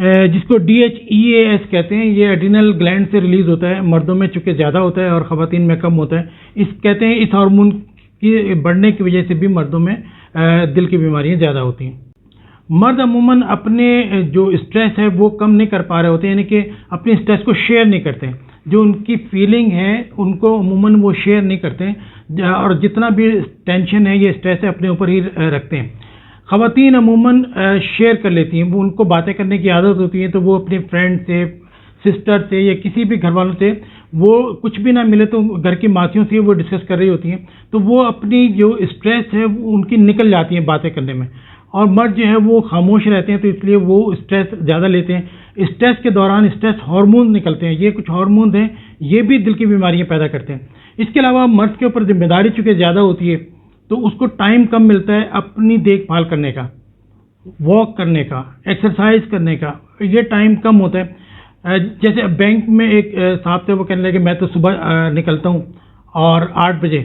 جس کو DHEAS کہتے ہیں. یہ ایڈرینل گلینڈ سے ریلیز ہوتا ہے. مردوں میں چونکہ زیادہ ہوتا ہے اور خواتین میں کم ہوتا ہے. کہتے ہیں اس ہارمون کی بڑھنے کی وجہ سے بھی مردوں میں دل کی بیماریاں زیادہ ہوتی ہیں. مرد عموماً اپنے جو اسٹریس ہے وہ کم نہیں کر پا رہے ہوتے ہیں، یعنی کہ اپنے اسٹریس کو شیئر نہیں کرتے ہیں. جو ان کی فیلنگ ہے ان کو عموماً وہ شیئر نہیں کرتے ہیں، اور جتنا بھی ٹینشن ہے یہ اسٹریس ہے اپنے اوپر ہی رکھتے ہیں. خواتین عموماً شیئر کر لیتی ہیں. وہ ان کو باتیں کرنے کی عادت ہوتی ہے، تو وہ اپنے فرینڈ سے، سسٹر سے یا کسی بھی گھر والوں سے، وہ کچھ بھی نہ ملے تو گھر کی ماسیوں سے وہ ڈسکس کر رہی ہوتی ہیں. تو وہ اپنی جو اسٹریس ہے ان کی نکل جاتی ہیں باتیں کرنے میں. اور مرد جو ہے وہ خاموش رہتے ہیں، تو اس لیے وہ اسٹریس زیادہ لیتے ہیں. اسٹریس کے دوران اسٹریس ہارمون نکلتے ہیں. یہ کچھ ہارمونز ہیں، یہ بھی دل کی بیماریاں پیدا کرتے ہیں. اس کے علاوہ مرد کے اوپر ذمہ داری چونکہ زیادہ ہوتی ہے، تو اس کو ٹائم کم ملتا ہے اپنی دیکھ بھال کرنے کا، واک کرنے کا، ایکسرسائز کرنے کا. یہ ٹائم کم ہوتا ہے. جیسے بینک میں ایک صاحب تھے، وہ کہنے لگے میں تو صبح نکلتا ہوں اور 8 بجے،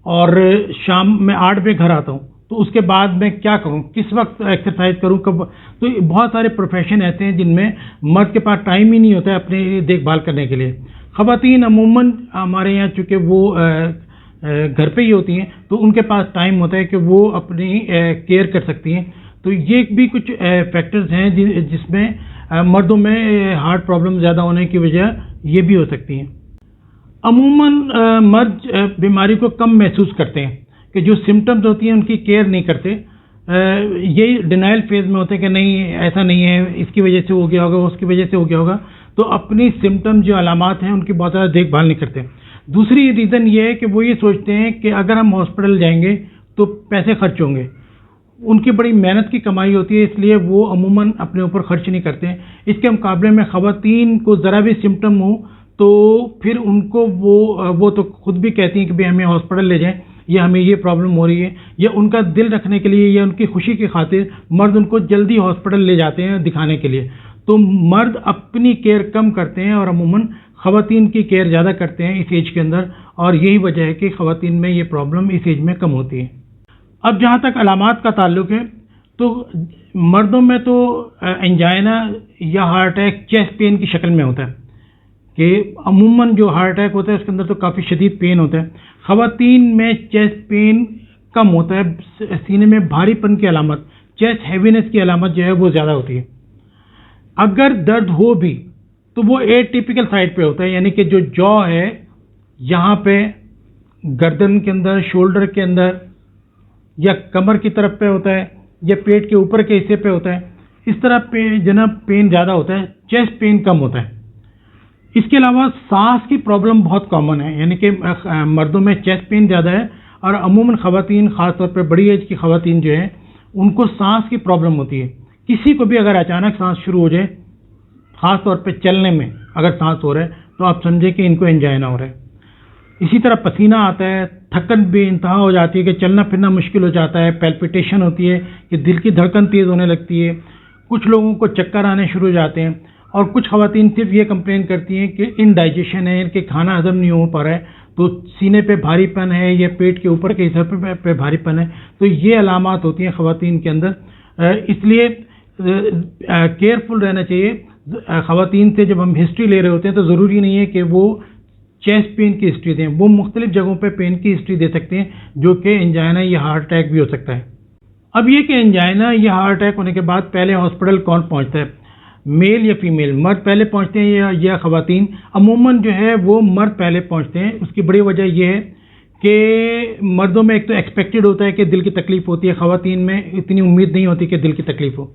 اور شام میں 8 بجے گھر آتا ہوں، تو اس کے بعد میں کیا کروں، کس وقت ایکسرسائز کروں، کب. تو بہت سارے پروفیشن ایسے ہیں جن میں مرد کے پاس ٹائم ہی نہیں ہوتا ہے اپنی دیکھ بھال کرنے کے لیے. خواتین عموماً ہمارے یہاں چونکہ وہ گھر پہ ہی ہوتی ہیں، تو ان کے پاس ٹائم ہوتا ہے کہ وہ اپنی کیئر کر سکتی ہیں. تو یہ بھی کچھ فیکٹرز ہیں جس میں مردوں میں ہارٹ پرابلم زیادہ ہونے کی وجہ یہ بھی ہو سکتی ہیں. عموماً مرد بیماری کو کم محسوس کرتے ہیں، کہ جو سمٹمز ہوتی ہیں ان کی کیئر نہیں کرتے. یہی ڈینائل فیز میں ہوتے ہیں کہ نہیں ایسا نہیں ہے، اس کی وجہ سے ہو گیا ہوگا، اس کی وجہ سے ہو گیا ہوگا. تو اپنی سمٹم جو علامات ہیں ان کی بہت زیادہ دیکھ بھال نہیں کرتے. دوسری ریزن یہ ہے کہ وہ یہ سوچتے ہیں کہ اگر ہم ہاسپٹل جائیں گے تو پیسے خرچ ہوں گے. ان کی بڑی محنت کی کمائی ہوتی ہے، اس لیے وہ عموماً اپنے اوپر خرچ نہیں کرتے. اس کے مقابلے میں خواتین کو ذرا بھی سمٹم ہو تو پھر ان کو وہ تو خود بھی کہتی ہیں کہ ہمیں ہاسپٹل لے جائیں، یا ہمیں یہ پرابلم ہو رہی ہے. یا ان کا دل رکھنے کے لیے یا ان کی خوشی کی خاطر مرد ان کو جلدی ہاسپٹل لے جاتے ہیں دکھانے کے لیے. تو مرد اپنی کیئر کم کرتے ہیں اور عموماً خواتین کی کیئر زیادہ کرتے ہیں اس ایج کے اندر، اور یہی وجہ ہے کہ خواتین میں یہ پرابلم اس ایج میں کم ہوتی ہے. اب جہاں تک علامات کا تعلق ہے، تو مردوں میں تو انجائنا یا ہارٹ اٹیک چیسٹ پین کی شکل میں ہوتا ہے، کہ عموماً جو ہارٹ اٹیک ہوتا ہے اس کے اندر تو کافی شدید پین ہوتا ہے. خواتین میں چیسٹ پین کم ہوتا ہے. سینے میں بھاری پن کی علامت، چیسٹ ہیوینس کی علامت جو ہے وہ زیادہ ہوتی ہے. اگر درد ہو بھی تو وہ اے ٹیپیکل سائڈ پہ ہوتا ہے، یعنی کہ جو جو ہے یہاں پہ، گردن کے اندر، شولڈر کے اندر، یا کمر کی طرف پہ ہوتا ہے، یا پیٹ کے اوپر کے حصے پہ ہوتا ہے. اس طرح جناب پین زیادہ ہوتا ہے، چیسٹ پین کم ہوتا ہے. اس کے علاوہ سانس کی پرابلم بہت کامن ہے، یعنی کہ مردوں میں چیسٹ پین زیادہ ہے، اور عموماً خواتین، خاص طور پہ بڑی ایج کی خواتین جو ہیں ان کو سانس کی پرابلم ہوتی ہے. کسی کو بھی اگر اچانک سانس شروع ہو جائے، خاص طور پہ چلنے میں اگر سانس ہو رہا ہے، تو آپ سمجھیں کہ ان کو انجائنا ہو رہا ہے. اسی طرح پسینہ آتا ہے، تھکن بے انتہا ہو جاتی ہے کہ چلنا پھرنا مشکل ہو جاتا ہے، پیلپیٹیشن ہوتی ہے کہ دل کی دھڑکن تیز ہونے لگتی ہے. کچھ لوگوں کو چکر آنے شروع ہو جاتے ہیں، اور کچھ خواتین صرف یہ کمپلین کرتی ہیں کہ انڈائجیشن ہے، ان کے کھانا ہضم نہیں ہو پا رہا ہے، تو سینے پہ بھاری پن ہے یا پیٹ کے اوپر کے حصے پہ بھاری پن ہے. تو یہ علامات ہوتی ہیں خواتین کے اندر. اس لیے کیئرفل رہنا چاہیے. خواتین سے جب ہم ہسٹری لے رہے ہوتے ہیں تو ضروری نہیں ہے کہ وہ چیسٹ پین کی ہسٹری دیں، وہ مختلف جگہوں پہ پین کی ہسٹری دے سکتے ہیں، جو کہ انجائنا یا ہارٹ اٹیک بھی ہو سکتا ہے. اب یہ کہ انجائنا یا ہارٹ اٹیک ہونے کے بعد پہلے ہاسپٹل کون پہنچتا ہے، میل یا فیمیل، مرد پہلے پہنچتے ہیں یا خواتین؟ عموماً جو ہے وہ مرد پہلے پہنچتے ہیں. اس کی بڑی وجہ یہ ہے کہ مردوں میں ایک تو ایکسپیکٹڈ ہوتا ہے کہ دل کی تکلیف ہوتی ہے، خواتین میں اتنی امید نہیں ہوتی کہ دل کی تکلیف ہو.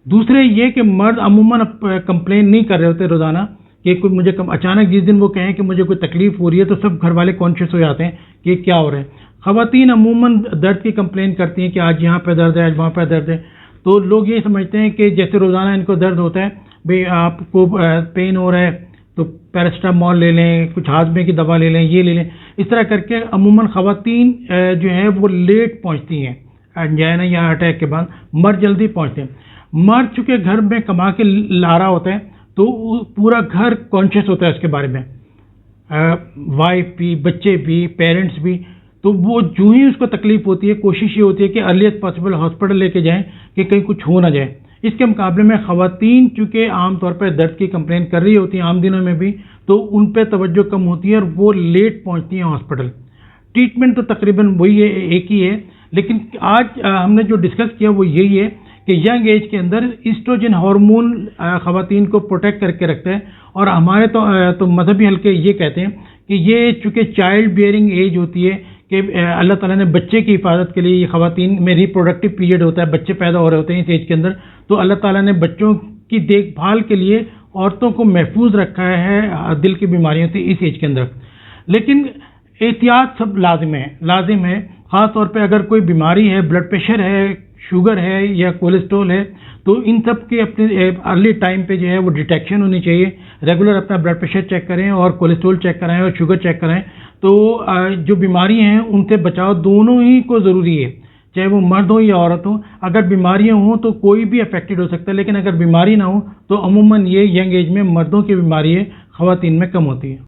دوسرے یہ کہ مرد عموماً کمپلین نہیں کر رہے ہوتے روزانہ، کہ کوئی مجھے اچانک جس دن وہ کہیں کہ مجھے کوئی تکلیف ہو رہی ہے تو سب گھر والے کانشیس ہو جاتے ہیں کہ کیا ہو رہا ہے. خواتین عموماً درد کی کمپلین کرتی ہیں کہ آج یہاں پہ درد ہے، آج وہاں پہ درد ہے. تو لوگ یہ سمجھتے ہیں کہ جیسے روزانہ ان کو درد ہوتا ہے، بھئی آپ کو پین ہو رہا ہے تو پیراسٹامول لے لیں، کچھ ہاضمے کی دوا لے لیں، یہ لے لیں. اس طرح کر کے عموماً خواتین جو ہے وہ لیٹ پہنچتی ہیں انجائنا یا اٹیک کے بعد، مرد جلدی پہنچتے ہیں. مرد چونکہ گھر میں کما کے لا رہا ہوتا ہے تو پورا گھر کانشیس ہوتا ہے اس کے بارے میں، وائف بھی، بچے بھی، پیرنٹس بھی. تو وہ جو ہی اس کو تکلیف ہوتی ہے، کوشش یہ ہوتی ہے کہ ارلیسٹ پاسبل ہاسپٹل لے کے جائیں کہ کہیں کچھ ہو نہ جائے. اس کے مقابلے میں خواتین چونکہ عام طور پر درد کی کمپلین کر رہی ہوتی ہیں عام دنوں میں بھی، تو ان پہ توجہ کم ہوتی ہے اور وہ لیٹ پہنچتی ہیں ہاسپٹل. ٹریٹمنٹ تو تقریباً وہی ہے، ایک ہی ہے، لیکن آج ہم نے جو ڈسکس کیا وہ یہی ہے کہ ینگ ایج کے اندر ایسٹروجن ہارمون خواتین کو پروٹیکٹ کر کے رکھتا ہے. اور ہمارے تو مذہبی حلقے یہ کہتے ہیں کہ یہ چونکہ چائلڈ بیئرنگ ایج ہوتی ہے کہ اللہ تعالیٰ نے بچے کی حفاظت کے لیے، یہ خواتین میں ریپروڈکٹیو پیریڈ ہوتا ہے، بچے پیدا ہو رہے ہوتے ہیں اس ایج کے اندر، تو اللہ تعالیٰ نے بچوں کی دیکھ بھال کے لیے عورتوں کو محفوظ رکھا ہے دل کی بیماریوں سے اس ایج کے اندر. لیکن احتیاط سب لازم ہے، خاص طور پہ اگر کوئی بیماری ہے، بلڈ پریشر ہے، شوگر ہے یا کولیسٹرول ہے، تو ان سب کے اپنے ارلی ٹائم پہ جو ہے وہ ڈیٹیکشن ہونی چاہیے. ریگولر اپنا بلڈ پریشر چیک کریں اور کولیسٹرول چیک کرائیں اور شوگر چیک کرائیں. تو جو بیماری ہیں ان سے بچاؤ دونوں ہی کو ضروری ہے، چاہے وہ مرد ہو یا عورت ہو. اگر بیماریاں ہوں تو کوئی بھی افیکٹڈ ہو سکتا ہے، لیکن اگر بیماری نہ ہو تو عموماً یہ ینگ ایج میں مردوں کی بیماری ہے، خواتین میں کم ہوتی ہے.